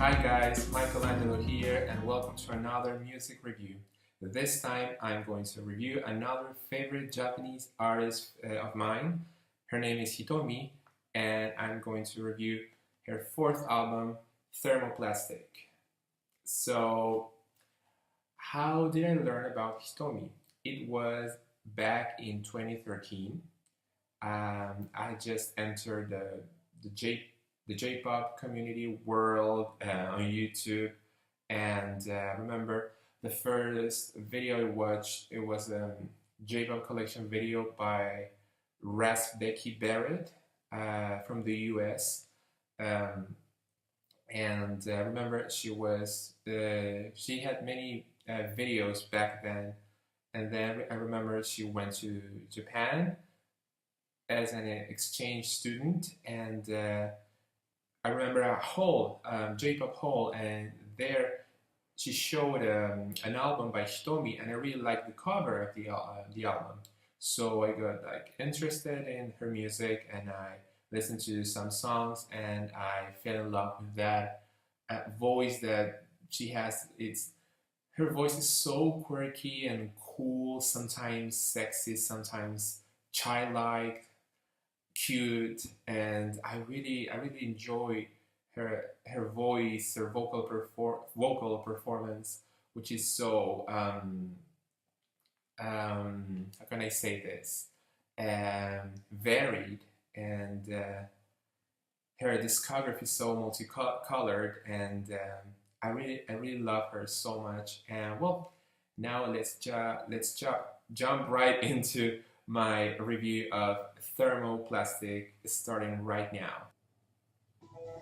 Hi guys, Michelangelo here and welcome to another music review. This time I'm going to review another favorite Japanese artist of mine. Her name is Hitomi and I'm going to review her fourth album, Thermoplastic. So, how did I learn about Hitomi? It was back in 2013. I just entered the J-pop community world on YouTube, and remember the first video I watched, it was a J-pop collection video by Becky Barrett from the US, and remember she had many videos back then, and then I remember she went to Japan as an exchange student, and I remember a whole J-pop hall, and there she showed an album by Hitomi, and I really liked the cover of the album. So I got interested in her music, and I listened to some songs, and I fell in love with that voice that she has. Her voice is so quirky and cool, sometimes sexy, sometimes childlike, cute, and I really enjoy her voice, her vocal performance, which is so how can I say this, varied, and her discography is so multicolored, and I really love her so much. And well, now let's jump right into my review of Thermoplastic, starting right now.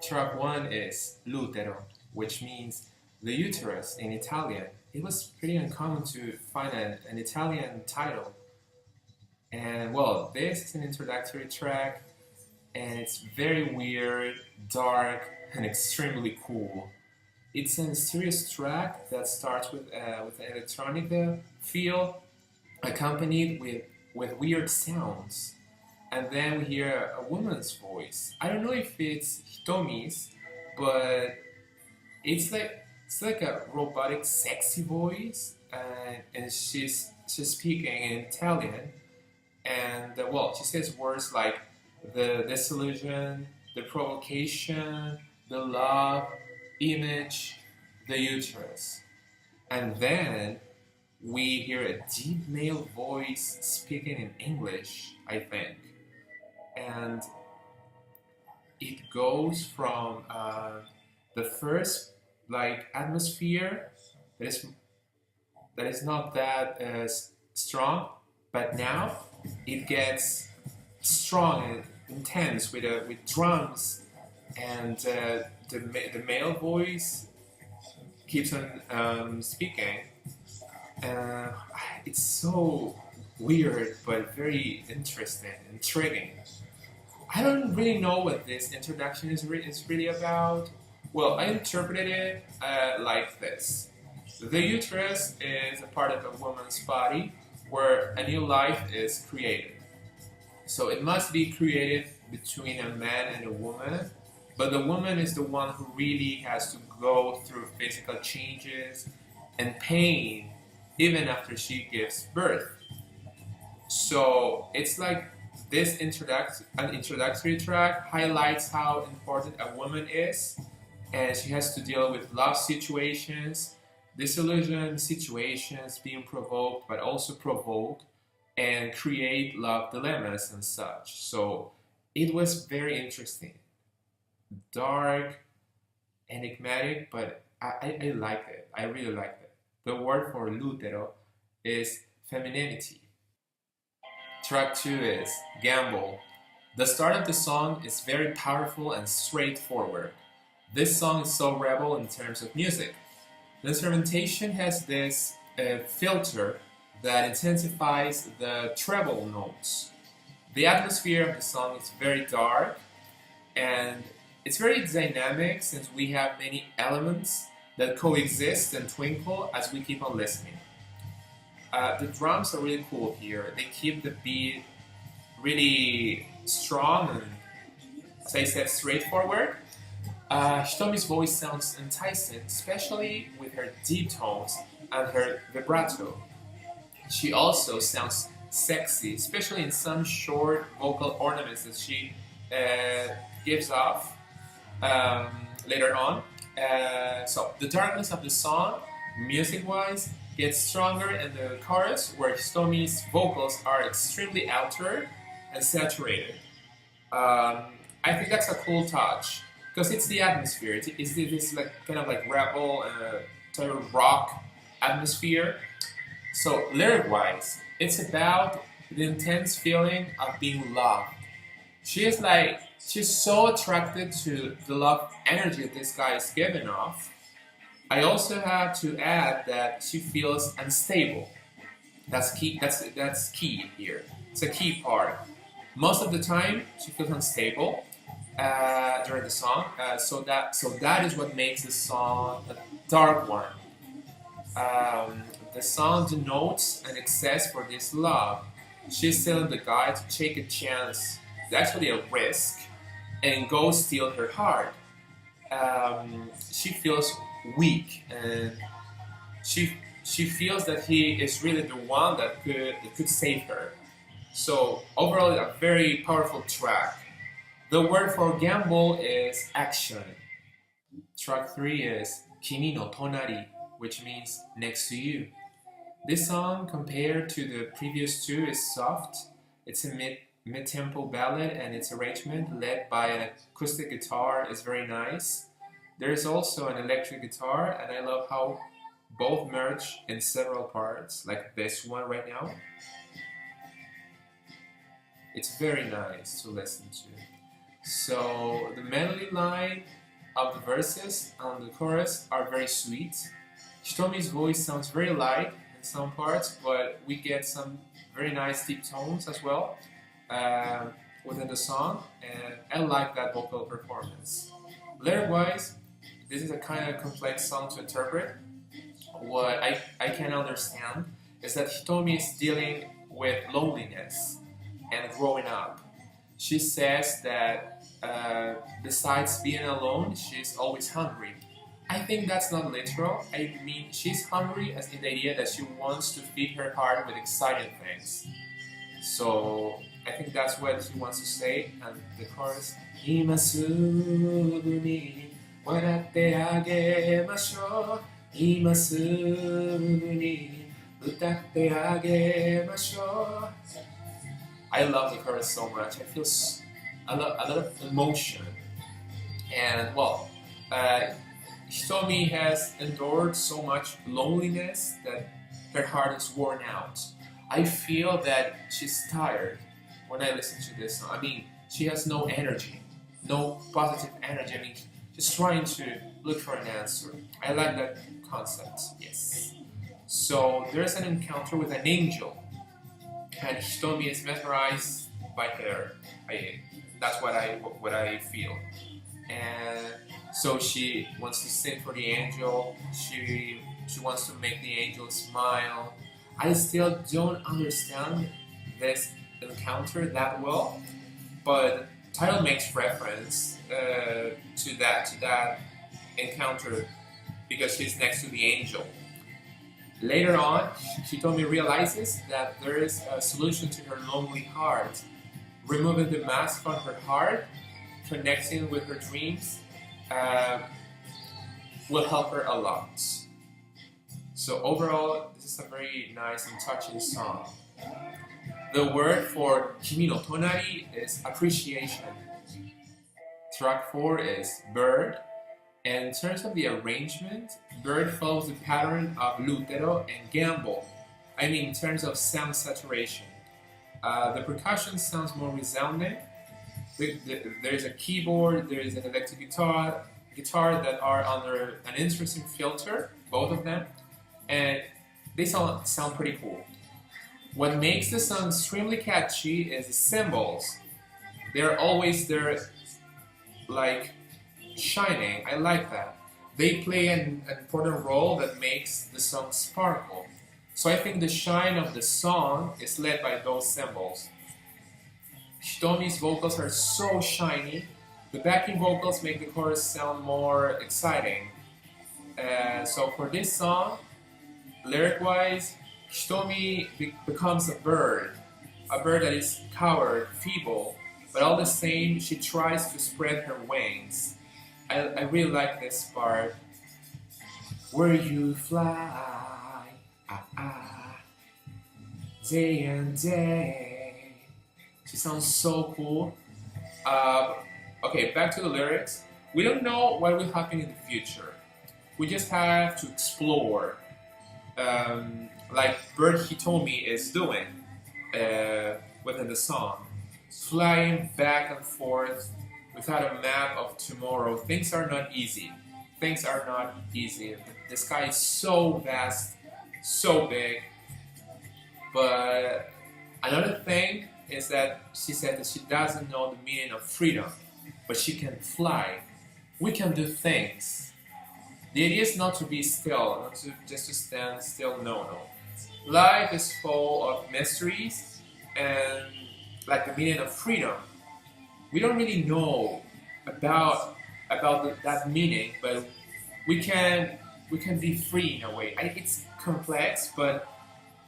Track 1 is l'utero, which means the uterus in Italian. It was pretty uncommon to find an Italian title. And well, this is an introductory track, and it's very weird, dark, and extremely cool. It's a mysterious track that starts with an electronic feel, accompanied with weird sounds, and then we hear a woman's voice. I don't know if it's Hitomi's, but it's like a robotic, sexy voice, and she's speaking in Italian, and well, she says words like the disillusion, the provocation, the love, image, the uterus, and then we hear a deep male voice speaking in English, I think, and it goes from the first atmosphere that is not that strong, but now it gets strong and intense with drums, and the male voice keeps on speaking. It's so weird, but very interesting, intriguing. I don't really know what this introduction is really about. Well, I interpreted it like this. The uterus is a part of a woman's body where a new life is created. So it must be created between a man and a woman, but the woman is the one who really has to go through physical changes and pain even after she gives birth. So it's like this introductory track highlights how important a woman is, and she has to deal with love situations, disillusion situations, being provoked but also provoked, and create love dilemmas and such. So it was very interesting, dark, enigmatic, but I liked it. I really liked it. The word for l'utero is femininity. Track 2 is Gambol. The start of the song is very powerful and straightforward. This song is so rebel in terms of music. The instrumentation has this filter that intensifies the treble notes. The atmosphere of the song is very dark, and it's very dynamic since we have many elements that coexist and twinkle as we keep on listening. The drums are really cool here. They keep the beat really strong and, as I said, straightforward. Hitomi's voice sounds enticing, especially with her deep tones and her vibrato. She also sounds sexy, especially in some short vocal ornaments that she gives off later on. So the darkness of the song, music-wise, gets stronger in the chorus, where Hitomi's vocals are extremely outer and saturated. I think that's a cool touch because it's the atmosphere. It's this like kind of like rebel type of rock atmosphere. So lyric-wise, it's about the intense feeling of being loved. She's so attracted to the love energy that this guy is giving off. I also have to add that she feels unstable. That's key. That's key here. It's a key part. Most of the time, she feels unstable during the song. So that is what makes the song a dark one. The song denotes an excess for this love. She's telling the guy to take a chance, actually a risk, and go steal her heart. She feels weak, and she feels that he is really the one that could save her. So overall, a very powerful track. The word for gambol is action. Track 3 is Kimi no Tonari, which means next to you. This song, compared to the previous two, is soft. It's a mid-tempo ballad, and its arrangement, led by an acoustic guitar, is very nice. There is also an electric guitar, and I love how both merge in several parts, like this one right now. It's very nice to listen to. So the melody line of the verses and the chorus are very sweet. Hitomi's voice sounds very light in some parts, but we get some very nice deep tones as well within the song, and I like that vocal performance. Lyric-wise, this is a kind of complex song to interpret. What I can understand is that Hitomi is dealing with loneliness and growing up. She says that besides being alone, she's always hungry. I think that's not literal. I mean, she's hungry as in the idea that she wants to feed her heart with exciting things. So I think that's what she wants to say. And the chorus, 今すぐに笑ってあげましょう。今すぐに歌ってあげましょう。I love the chorus so much. I feel a lot of emotion. And well, Hitomi has endured so much loneliness that her heart is worn out. I feel that she's tired when I listen to this song. I mean, she has no energy, no positive energy. I mean, she's trying to look for an answer. I like that concept, yes. So there's an encounter with an angel, and Hitomi is mesmerized by her. That's what I feel. And so she wants to sing for the angel. She wants to make the angel smile. I still don't understand this encounter that well, but the title makes reference to that encounter because she's next to the angel. Later on, Hitomi realizes that there is a solution to her lonely heart. Removing the mask on her heart, connecting with her dreams, will help her a lot. So overall, this is a very nice and touching song. The word for Kimi no Tonari is appreciation. Track 4 is bird. And in terms of the arrangement, bird follows the pattern of lutero and gambol. I mean, in terms of sound saturation. The percussion sounds more resounding. There's a keyboard, there is an electric guitar that are under an interesting filter, both of them, and they sound pretty cool. What makes the song extremely catchy is the cymbals. They're always there, like, shining. I like that. They play an important role that makes the song sparkle. So I think the shine of the song is led by those cymbals. Hitomi's vocals are so shiny, The backing vocals make the chorus sound more exciting. So for this song, lyric-wise, hitomi becomes a bird that is coward, feeble, but all the same, she tries to spread her wings. I really like this part. Where you fly, day and day. She sounds so cool. Okay, back to the lyrics. We don't know what will happen in the future. We just have to explore, like Bird Hitomi is doing within the song. Flying back and forth without a map of tomorrow. Things are not easy. Things are not easy. The sky is so vast, so big. But another thing is that she said that she doesn't know the meaning of freedom, but she can fly. We can do things. The idea is not to be still, not to just to stand still. No. Life is full of mysteries and like the meaning of freedom. We don't really know about that meaning, but we can be free in a way. It's complex, but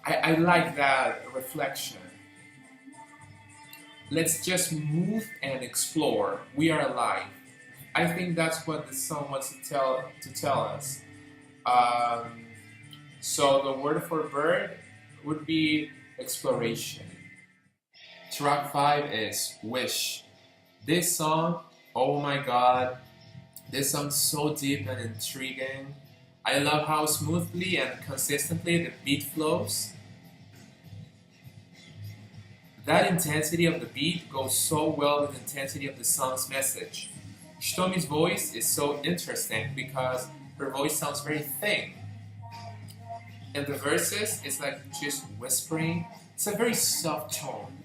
I like that reflection. Let's just move and explore. We are alive. I think that's what the song wants to tell us. So the word for bird would be exploration. Track 5 is Wish. This song, oh my god, this song's so deep and intriguing. I love how smoothly and consistently the beat flows. That intensity of the beat goes so well with the intensity of the song's message. Hitomi's voice is so interesting because her voice sounds very thin. In the verses, it's like just whispering. It's a very soft tone.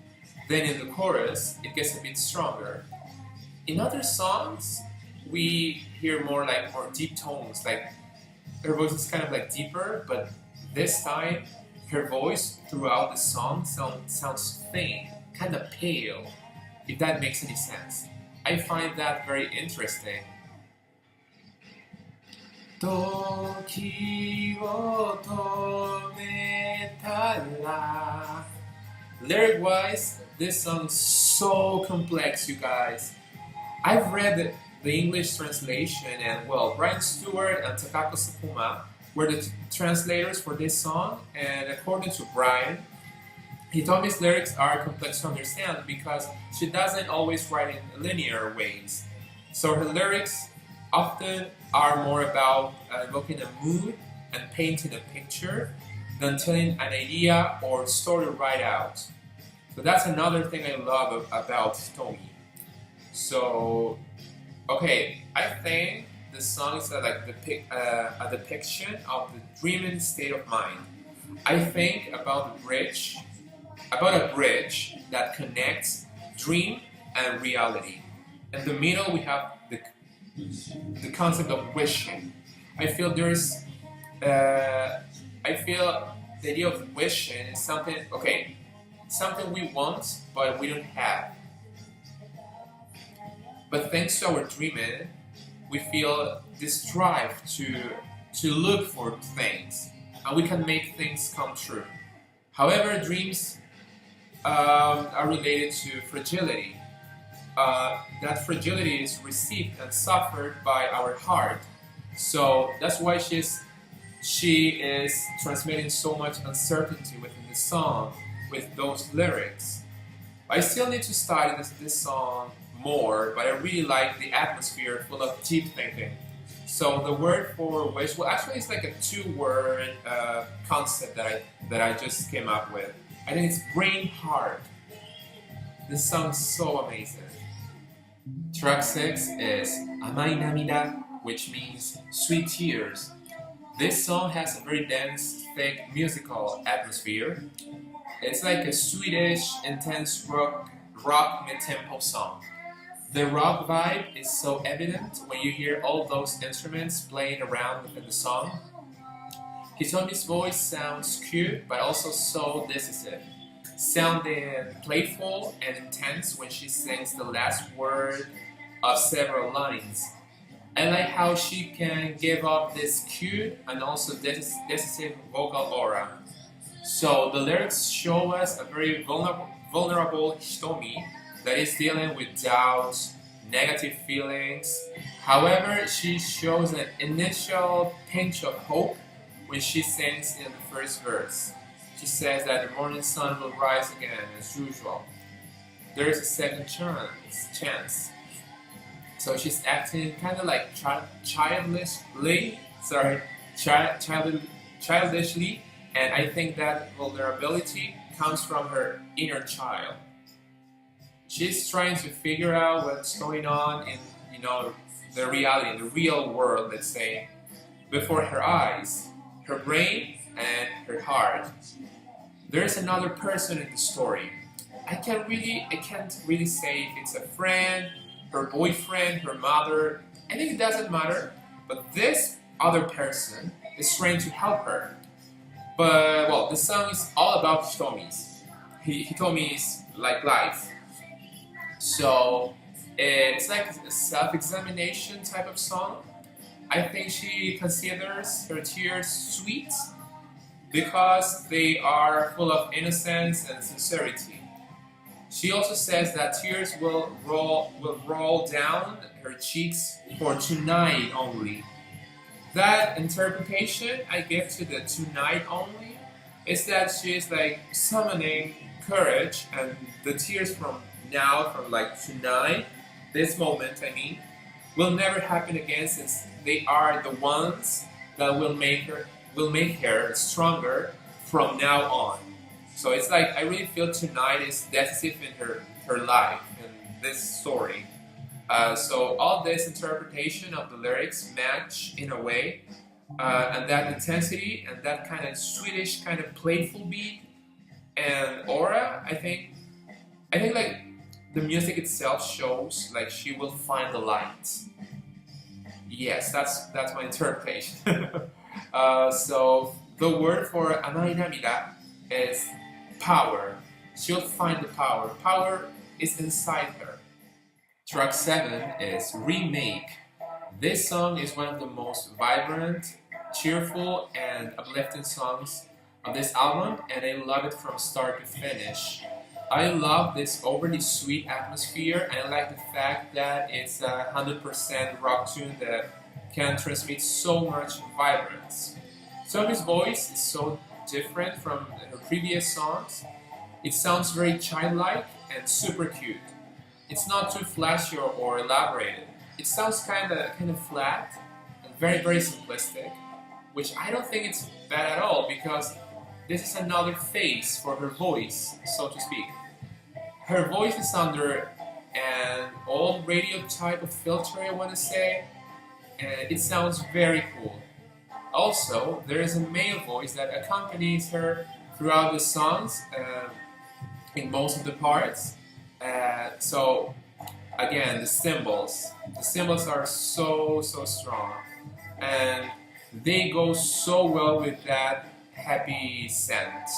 Then in the chorus, it gets a bit stronger. In other songs, we hear more deep tones, like her voice is kind of like deeper, but this time her voice throughout the song sounds thin, kind of pale, if that makes any sense. I find that very interesting. Toki wo tometara. Lyric-wise, this song's so complex, you guys. I've read the English translation, and well, Brian Stewart and Takako Sakuma were the translators for this song, and according to Brian, Hitomi's lyrics are complex to understand because she doesn't always write in linear ways. So her lyrics often are more about evoking a mood and painting a picture than telling an idea or story right out. So that's another thing I love about Hitomi. So, okay, I think the song is like a depiction of the dreaming state of mind. I think about a bridge that connects dream and reality. In the middle, we have the concept of wishing. I feel the idea of wishing is something we want but we don't have. But thanks to our dreaming, we feel this drive to look for things, and we can make things come true. However, dreams are related to fragility. That fragility is received and suffered by our heart. So that's why she is transmitting so much uncertainty within the song with those lyrics. I still need to study this song more, but I really like the atmosphere full of deep thinking. So the word for wish, well, actually it's like a two-word concept that I just came up with. I think it's brain heart. This song's so amazing. Track 6 is Amai Namida, which means sweet tears. This song has a very dense, thick musical atmosphere. It's like a Swedish, intense rock mid-tempo song. The rock vibe is so evident when you hear all those instruments playing around within the song. Hitomi's voice sounds cute, but also so decisive, sounding playful and intense when she sings the last word of several lines. I like how she can give off this cute and also decisive vocal aura. So the lyrics show us a very vulnerable hitomi that is dealing with doubts, negative feelings. However, she shows an initial pinch of hope when she sings in the first verse. She says that the morning sun will rise again as usual. There is a second chance. So she's acting kind of like childishly, childishly, and I think that vulnerability comes from her inner child. She's trying to figure out what's going on in, the reality, in the real world, let's say, before her eyes, her brain, and her heart. There is another person in the story. I can't really say if it's a friend, her boyfriend, her mother. I think it doesn't matter. But this other person is trying to help her. But well, the song is all about hitomis. Hitomis like life. So it's like a self-examination type of song. I think she considers her tears sweet because they are full of innocence and sincerity. She also says that tears will roll down her cheeks for tonight only. That interpretation I give to the tonight only is that she is like summoning courage, and the tears from now, from like tonight, this moment, will never happen again, since they are the ones that will make her stronger from now on. So it's like I really feel tonight is decisive in her life, in this story. So all this interpretation of the lyrics match in a way, and that intensity and that kind of Swedish kind of playful beat and aura. I think like the music itself shows like she will find the light. Yes, that's my interpretation. So the word for amai namida is power. She'll find the power. Power is inside her. Track 7 is Remake. This song is one of the most vibrant, cheerful, and uplifting songs of this album, and I love it from start to finish. I love this overly sweet atmosphere, and I like the fact that it's a 100% rock tune that can transmit so much vibrance. Tommy's voice is so different from her previous songs. It sounds very childlike and super cute. It's not too flashy or elaborated. It sounds kind of flat and very, very simplistic, which I don't think it's bad at all, because this is another phase for her voice, so to speak. Her voice is under an old radio type of filter, I want to say, and it sounds very cool. Also, there is a male voice that accompanies her throughout the songs, in most of the parts. So again, the cymbals are so strong, and they go so well with that happy scent.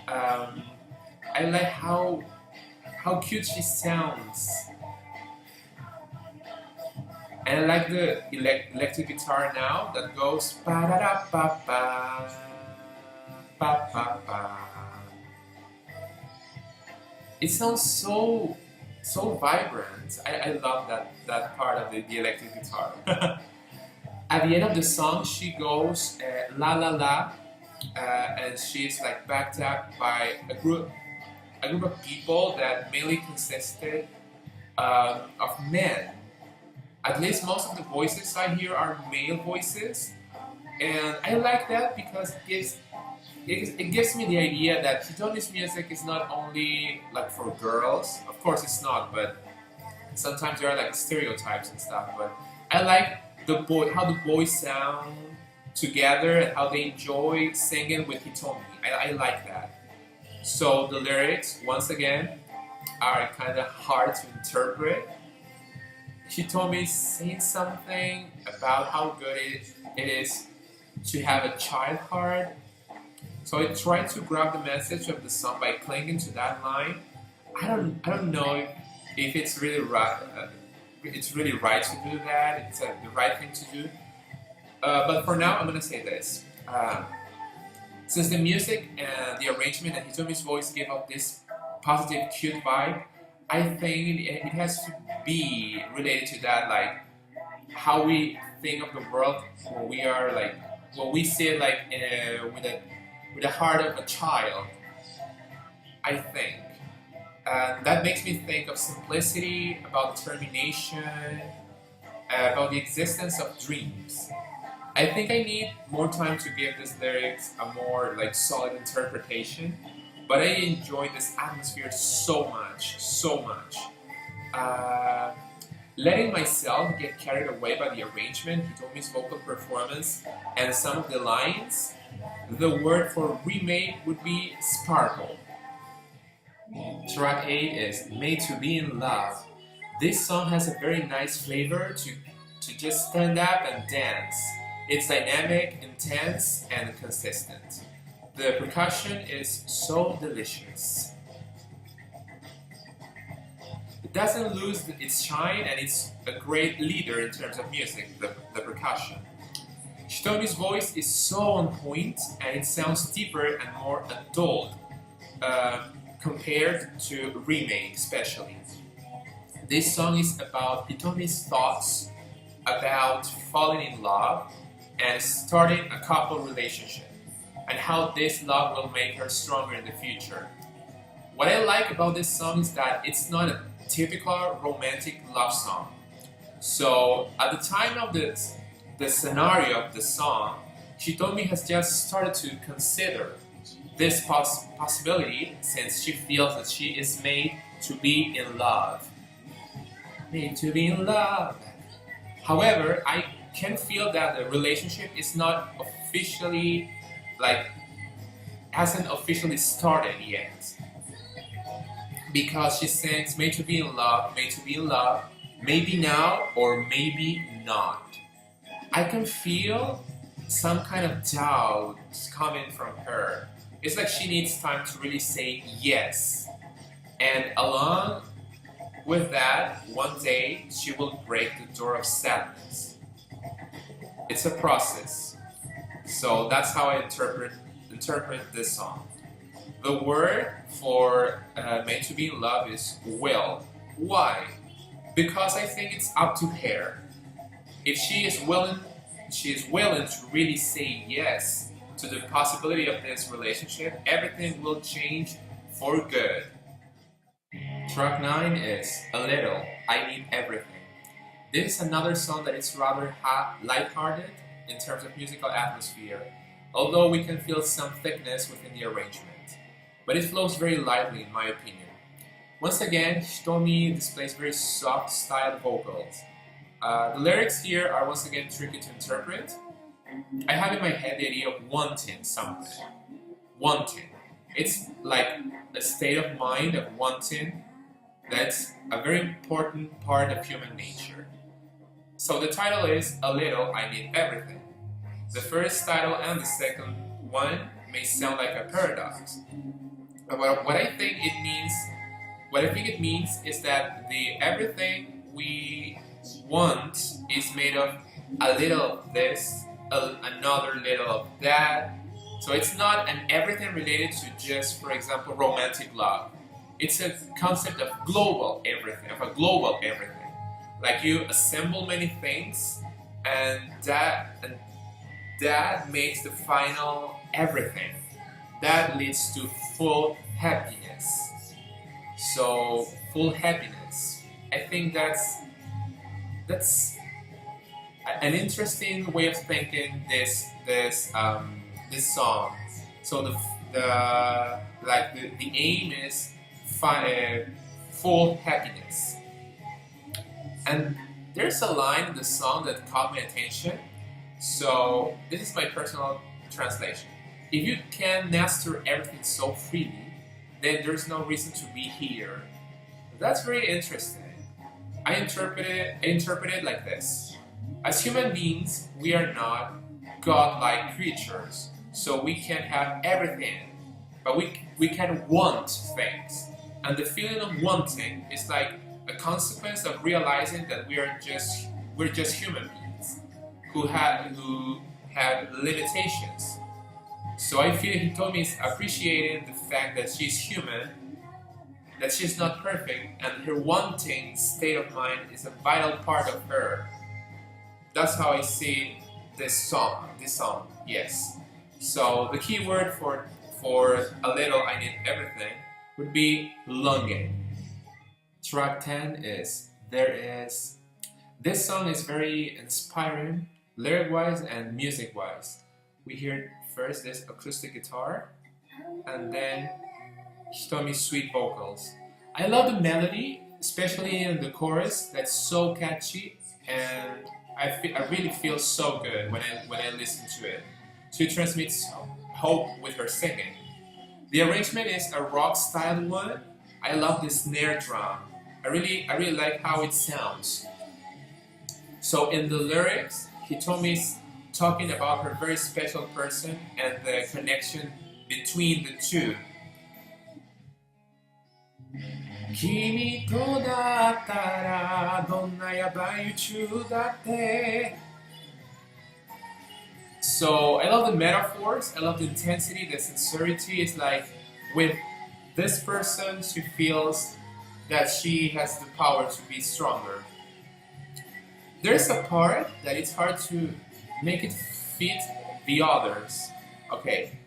I like how cute she sounds, and I like the electric guitar now that goes pa da da pa pa pa pa pa. It sounds so vibrant. I love that part of the electric guitar. At the end of the song, she goes la la la, and she's like backed up by a group of people that mainly consisted of men. At least most of the voices I hear are male voices, and I like that because it gives me the idea that Hitomi's music is not only like for girls. Of course it's not, but sometimes there are like stereotypes and stuff. But I like how the boys sound together and how they enjoy singing with Hitomi. I like that. So the lyrics, once again, are kind of hard to interpret. Hitomi is saying something about how good it is to have a child heart. So I tried to grab the message of the song by clinging to that line. I don't know if it's really it's really right to do that. It's the right thing to do. But for now, I'm gonna say this. Since the music and the arrangement and Hitomi's voice give off this positive, cute vibe, I think it has to be related to that, like how we think of the world when we are like when we see it like with the heart of a child. I think. And that makes me think of simplicity, about determination, about the existence of dreams. I think I need more time to give these lyrics a more like solid interpretation, but I enjoy this atmosphere so much, so much. Letting myself get carried away by the arrangement, Hitomi's vocal performance, and some of the lines, the word for remake would be sparkle. Track 8 is Made to Be in Love. This song has a very nice flavor to just stand up and dance. It's dynamic, intense, and consistent. The percussion is so delicious. It doesn't lose its shine, and it's a great leader in terms of music, the percussion. Hitomi's voice is so on point, and it sounds deeper and more adult. Compared to Remake especially. This song is about Hitomi's thoughts about falling in love and starting a couple relationship, and how this love will make her stronger in the future. What I like about this song is that it's not a typical romantic love song. So at the time of the scenario of the song, Hitomi has just started to consider this possibility, since she feels that she is made to be in love. Made to be in love. However, I can feel that the relationship is not officially, like, hasn't officially started yet. Because she sings made to be in love, maybe now or maybe not. I can feel some kind of doubt coming from her. It's like she needs time to really say yes. And along with that, one day she will break the door of sadness. It's a process. So that's how I interpret this song. The word for made to be in love is will. Why? Because I think it's up to her. If she is willing to really say yes to the possibility of this relationship, everything will change for good. Track 9 is A Little, I Need Everything. This is another song that is rather lighthearted in terms of musical atmosphere, although we can feel some thickness within the arrangement. But it flows very lightly in my opinion. Once again, Hitomi displays very soft styled vocals. The lyrics here are once again tricky to interpret. I have in my head the idea of wanting something. Wanting. It's like a state of mind of wanting that's a very important part of human nature. So the title is A Little, I Need Everything. The first title and the second one may sound like a paradox. But what I think it means is that the everything we want is made of a little of this, another little of that. So it's not an everything related to just, for example, romantic love. It's a concept of global everything, of a global everything. Like you assemble many things, and that makes the final everything. That leads to full happiness. So full happiness. I think that's an interesting way of thinking this song. So the aim is full happiness. And there's a line in the song that caught my attention. So this is my personal translation. If you can master everything so freely, then there's no reason to be here. That's very interesting. I interpret it like this. As human beings, we are not godlike creatures, so we can have everything, but we can want things. And the feeling of wanting is like a consequence of realizing that we're just human beings who have limitations. So I feel Hitomi is appreciating the fact that she's human, that she's not perfect, and her wanting state of mind is a vital part of her. That's how I see this song. Yes. So the key word for a little I need everything would be longing. Track 10 is There Is. This song is very inspiring, lyric-wise and music-wise. We hear first this acoustic guitar, and then Hitomi's sweet vocals. I love the melody, especially in the chorus. That's so catchy, and I really feel so good when I listen to it. She transmits hope with her singing. The arrangement is a rock style one. I love the snare drum. I really like how it sounds. So in the lyrics, Hitomi's talking about her very special person and the connection between the two. 君とだったらどんなやばい宇宙だって So I love the metaphors, I love the intensity, the sincerity. It's like with this person she feels that she has the power to be stronger. There's a part that it's hard to make it fit the others. Okay,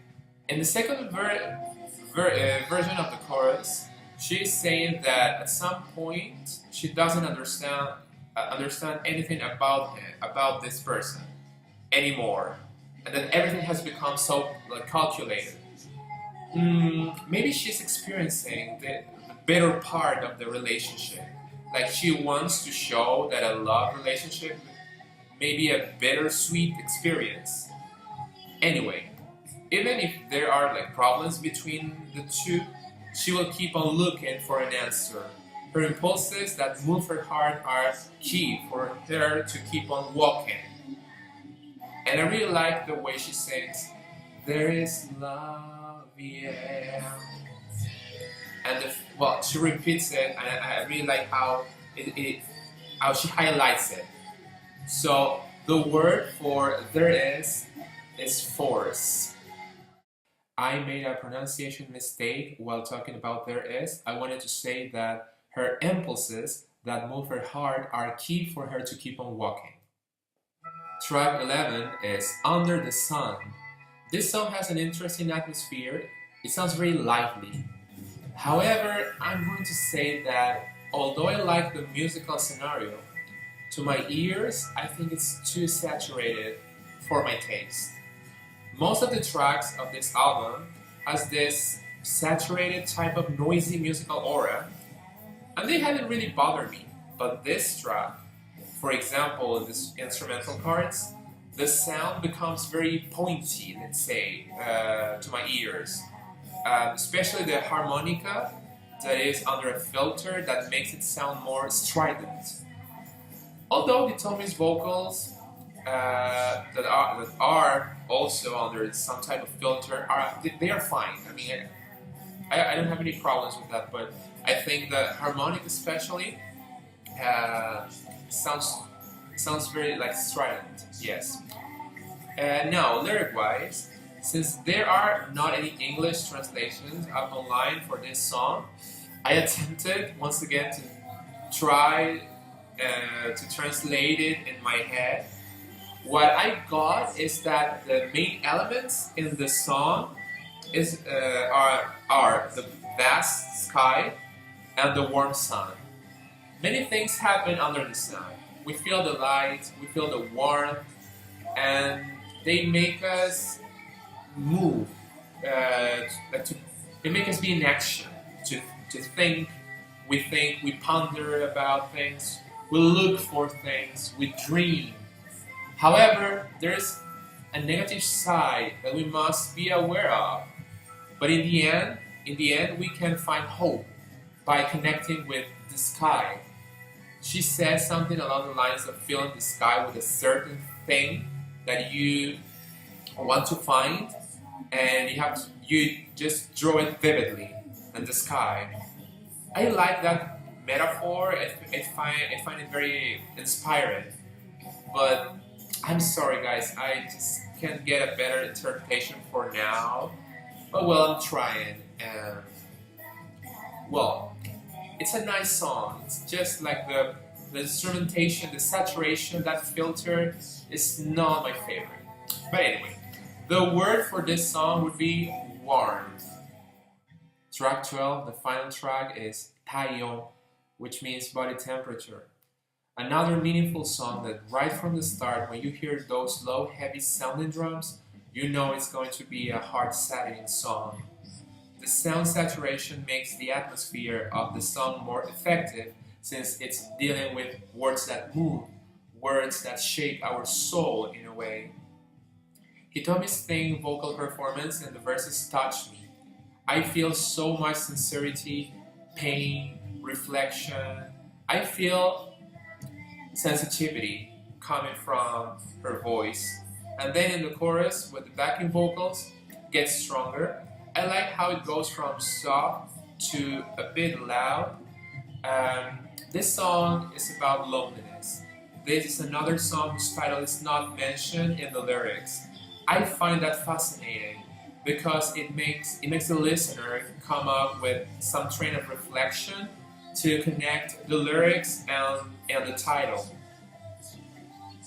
in the second version of the chorus, she's saying that at some point she doesn't understand anything about this person anymore, and that everything has become so calculated. Maybe she's experiencing the better part of the relationship. Like she wants to show that a love relationship may be a bittersweet experience. Anyway, even if there are problems between the two, she will keep on looking for an answer. Her impulses that move her heart are key for her to keep on walking. And I really like the way she sings, there is love, yeah. And she repeats it, and I really like how how she highlights it. So the word for there is force. I made a pronunciation mistake while talking about there is. I wanted to say that her impulses that move her heart are key for her to keep on walking. Track 11 is Under the Sun. This song has an interesting atmosphere. It sounds very lively. However, I'm going to say that although I like the musical scenario, to my ears, I think it's too saturated for my taste. Most of the tracks of this album has this saturated type of noisy musical aura, and they haven't really bothered me. But this track, for example, this instrumental parts, the sound becomes very pointy, let's say, to my ears. Especially the harmonica that is under a filter that makes it sound more strident. Although Hitomi's vocals that are also under some type of filter they are fine. I mean, I don't have any problems with that, but I think the harmonic especially sounds very strident. Yes. Now, lyric-wise, since there are not any English translations up online for this song, I attempted once again to try to translate it in my head. What I got is that the main elements in the song are the vast sky and the warm sun. Many things happen under the sun. We feel the light, we feel the warmth, and they make us move. They make us be in action. To think, we ponder about things, we look for things, we dream. However, there's a negative side that we must be aware of. But in the end, we can find hope by connecting with the sky. She says something along the lines of filling the sky with a certain thing that you want to find, and you just draw it vividly in the sky. I like that metaphor. I find it very inspiring. But I'm sorry, guys. I just can't get a better interpretation for now. But well, I'm trying. And well, it's a nice song. It's just like the instrumentation, the saturation, that filter is not my favorite. But anyway, the word for this song would be warmth. Track 12, the final track, is taiyong, which means body temperature. Another meaningful song that right from the start, when you hear those low, heavy sounding drums, you know it's going to be a heart-saddening song. The sound saturation makes the atmosphere of the song more effective since it's dealing with words that move, words that shape our soul in a way. Hitomi's singing vocal performance and the verses touch me. I feel so much sincerity, pain, reflection. I feel sensitivity coming from her voice. And then in the chorus, with the backing vocals, gets stronger. I like how it goes from soft to a bit loud. This song is about loneliness. This is another song whose title is not mentioned in the lyrics. I find that fascinating because it makes the listener come up with some train of reflection to connect the lyrics and the title.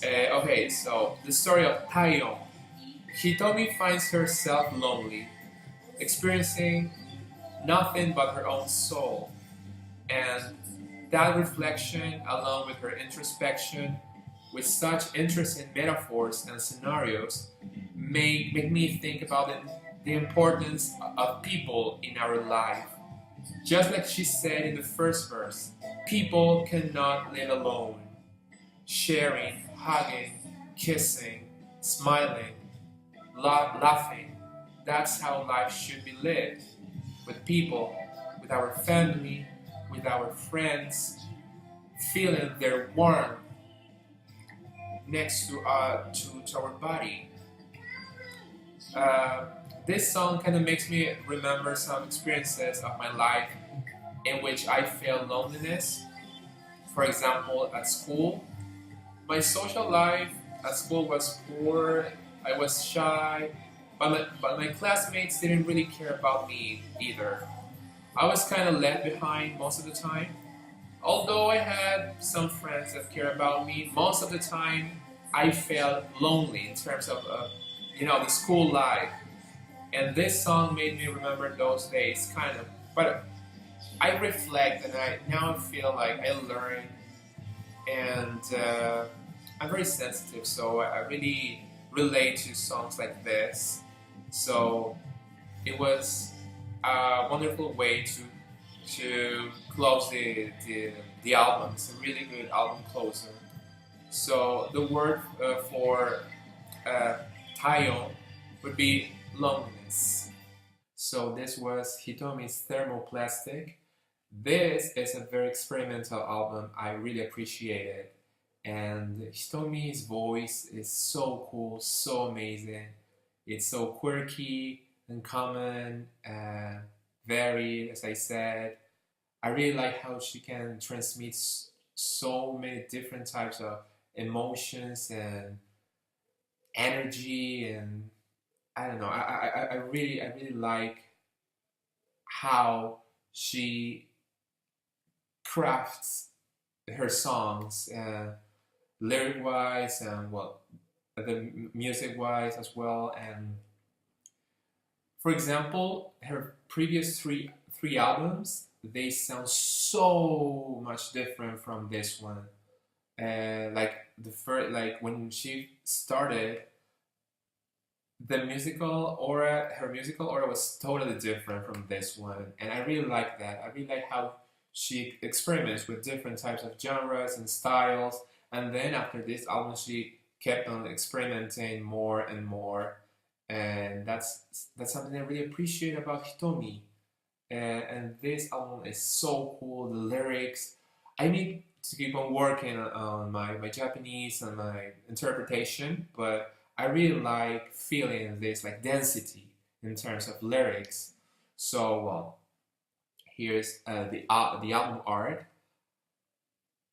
Okay, so the story of Taeyong. Hitomi finds herself lonely, experiencing nothing but her own soul. And that reflection, along with her introspection, with such interest in metaphors and scenarios, make me think about the importance of people in our life. Just like she said in the first verse, people cannot live alone. Sharing, hugging, kissing, smiling, laughing, that's how life should be lived. With people, with our family, with our friends, feeling their warmth next to our body. This song kind of makes me remember some experiences of my life in which I felt loneliness. For example, at school, my social life at school was poor. I was shy, but my classmates didn't really care about me either. I was kind of left behind most of the time. Although I had some friends that care about me, most of the time I felt lonely in terms of the school life. And this song made me remember those days, kind of. But I reflect and I now feel like I learned, and I'm very sensitive, so I really relate to songs like this. So it was a wonderful way to close the album. It's a really good album closer. So the word for Taeyong would be loneliness. So this was Hitomi's Thermoplastic. This is a very experimental album. I really appreciate it. And Hitomi's voice is so cool, so amazing. It's so quirky, uncommon, varied, as I said. I really like how she can transmit so many different types of emotions and energy, and I don't know. I really like how she crafts her songs, lyric wise, and well, the music wise as well. And for example, her previous three albums, they sound so much different from this one. Like the first, like when she started, her musical aura was totally different from this one, and I really like that. I really like how she experiments with different types of genres and styles, and then after this album, she kept on experimenting more and more, and that's something I really appreciate about Hitomi. And this album is so cool. The lyrics, I need to keep on working on my Japanese and my interpretation, but I really like feeling this like density in terms of lyrics. So well, here's the album art.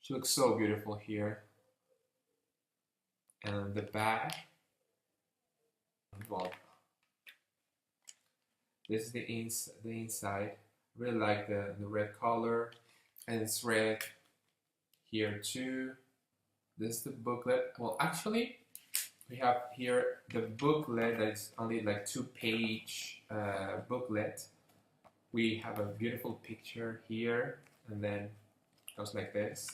She looks so beautiful here. And the back, well, this is the inside. I really like the red color, and it's red here too. This is the booklet. Well, actually, we have here the booklet that's only like 2-page booklet. We have a beautiful picture here, and then it goes like this.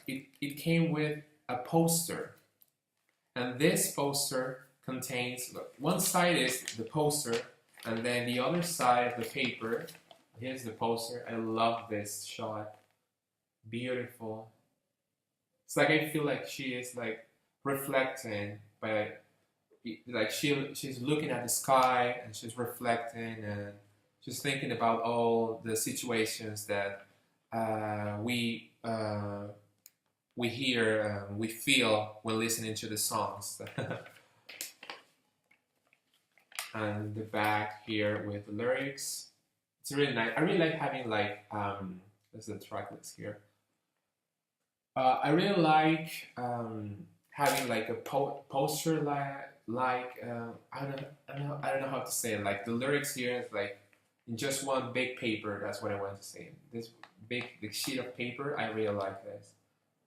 It came with a poster, and this poster contains, look, one side is the poster, and then the other side of the paper, here's the poster. I love this shot. Beautiful. It's like I feel like she is like reflecting, but like she's looking at the sky and she's reflecting and she's thinking about all the situations that we hear, we feel when listening to the songs. And the back here with the lyrics. It's really nice. I really like having like this is the track list here. I really like having like a poster I don't know how to say it. Like the lyrics here is like in just one big paper. That's what I want to say. This big sheet of paper. I really like this.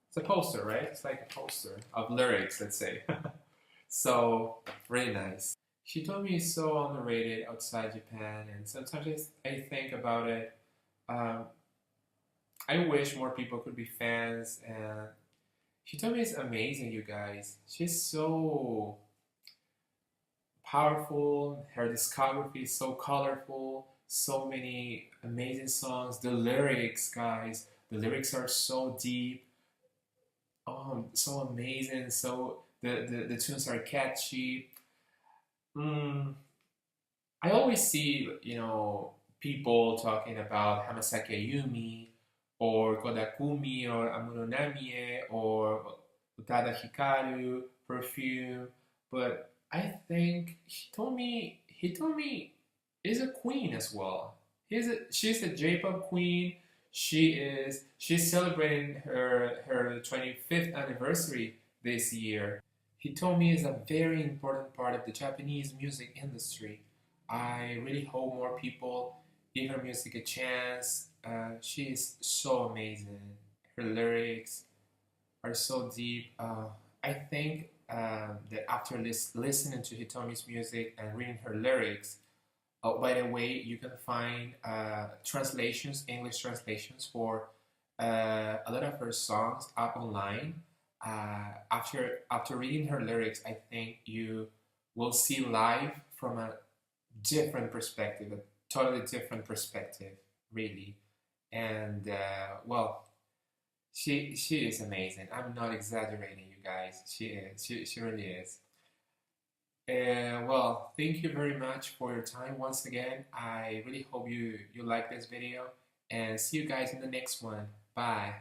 It's a poster, right? It's like a poster of lyrics, let's say. So really nice. Hitomi is so underrated outside Japan, and sometimes I think about it. I wish more people could be fans, and Hitomi is amazing, you guys. She's so powerful, her discography is so colorful, so many amazing songs. The lyrics, guys, the lyrics are so deep, so amazing, so the tunes are catchy. I always see, people talking about Hamasaki Ayumi, or Kodakumi, or Amuro Namie, or Utada Hikaru, Perfume, but I think Hitomi is a queen as well. She's a J-pop queen. She's celebrating her 25th anniversary this year. Hitomi is a very important part of the Japanese music industry. I really hope more people give her music a chance. She is so amazing. Her lyrics are so deep. I think that after listening to Hitomi's music and reading her lyrics, by the way, you can find translations, English translations for a lot of her songs up online. After reading her lyrics, I think you will see life from a different perspective, a totally different perspective, really. And well, she is amazing. I'm not exaggerating, you guys. She is. She really is. Well, thank you very much for your time once again. I really hope you like this video, and see you guys in the next one. Bye.